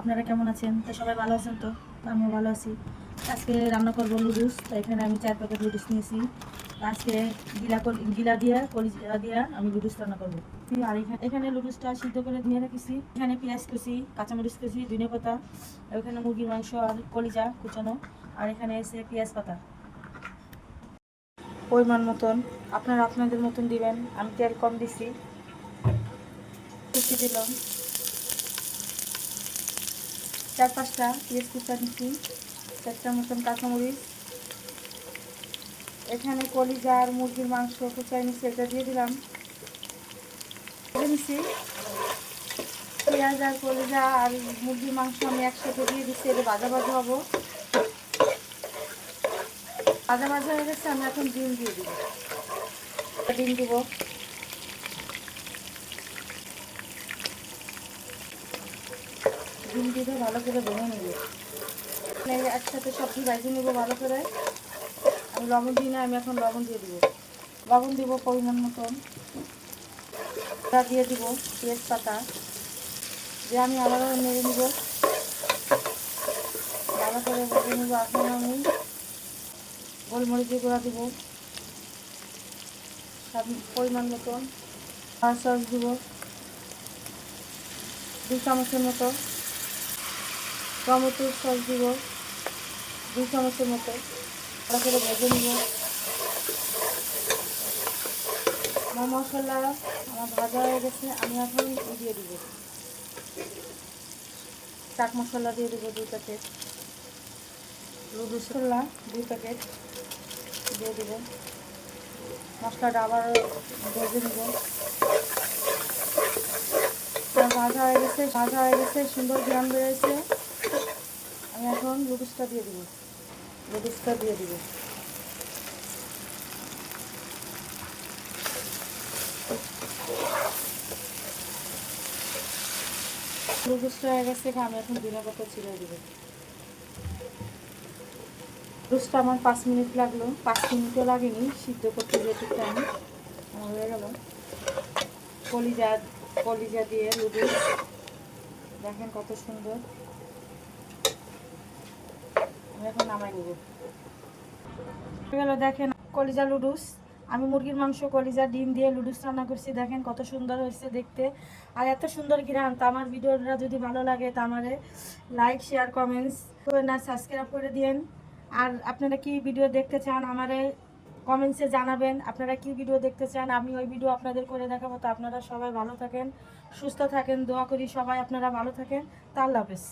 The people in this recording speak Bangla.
আপনারা কেমন আছেন? তো সবাই ভালো আছেন তো? আমিও ভালো আছি। আজকে রান্না করব নুডলস। তো এখানে আমি 4 প্যাকেট নুডলস নিয়েছি। আজকে গিলা দিয়ে কলিজা দিয়ে আমি নুডলস রান্না করব। আর এখানে নুডলসটা সিদ্ধ করে নিয়ে রেখেছি। এখানে পেঁয়াজ কুচি, কাঁচামরিচ কুচি, ধনিয়া পাতা, এখানে মুরগির মাংস আর কলিজা কুচানো, আর এখানে এসে পেঁয়াজ পাতা। পরিমাণ মতন আপনারা আপনাদের মতন দিবেন। আমি তেল কম দিছি, কুচি দিলাম। 4-5টা পেঁয়াজ কুচা নিচ্ছি, 4টা মতন কাঁচামরিচ, এখানে কলিজা আর মুরগির মাংস কুচাই নিচ্ছি, এটা দিয়ে দিলাম। নিচ্ছি পেঁয়াজ আর কলিজা আর মুরগির মাংস আমি একসাথে দিয়ে দিচ্ছি। এটা ভাজা ভাজা হবো। ভাজা ভাজা হয়ে গেছে, আমি এখন ডিম দিয়ে দিব। ডিম দিব, ডিম দিয়ে ভালো করে ভেঙে নেব। একসাথে সবজি ভাজি নেবো ভালো করে। আমি লবণ দিই না, আমি এখন লবণ দিয়ে দিব। লবণ দিব পরিমাণ মতন, দিয়ে দিব তেজপাতা, দিয়ে আমি আবার নেড়ে নিব, ভালো করে ভেজে নেব। এখন আমি গোলমরিচের গুঁড়া দিব পরিমাণ মতন, আর সস দিব 2 চামচের মতো, টমেটোর সস দিব 2 চামচের মতো, ভালো করে ভেজে নিব। আমার মশলা আমার ভাজা হয়ে গেছে, আমি এখন দিয়ে দিব চাট মশলা দিয়ে দেবো 2 প্যাকেট, মশলা 2 প্যাকেট দিয়ে দেব। মশলাটা আবার ভেজে নেব। ভাজা হয়ে গেছে, সুন্দর ঘ্রাণ বেরোয়েছে। আমি এখন নুডলসটা দিয়ে দিব। নুডলসটা হয়ে গেছে, আমি এখন ধনিয়া পাতা ছিটিয়ে দিব। নুডলসটা আমার 5 মিনিট লাগলো, 5 মিনিটও লাগেনি সিদ্ধ করতে, যেটুকু টাইম আমার হয়ে গেল। কলিজা দিয়ে নুডলস, দেখেন কত সুন্দর। আমি এখন নামাই নেব। দেখেন কলিজা নুডলস, আমি মুরগির মাংস, কলিজা, ডিম দিয়ে নুডলস রান্না করছি। দেখেন কত সুন্দর হয়েছে দেখতে, আর এত সুন্দর ঘ্রাণ। তো আমার ভিডিওটা যদি ভালো লাগে তো আমারে লাইক, শেয়ার, কমেন্টস করে না, সাবস্ক্রাইব করে দিন। আর আপনারা কি ভিডিও দেখতে চান আমারে কমেন্টসে জানাবেন। আপনারা কি ভিডিও দেখতে চান, আমি ওই ভিডিও আপনাদের করে দেখাবো। তো আপনারা সবাই ভালো থাকেন, সুস্থ থাকেন, দোয়া করি সবাই আপনারা ভালো থাকেন। তা আল্লাহ হাফেজ।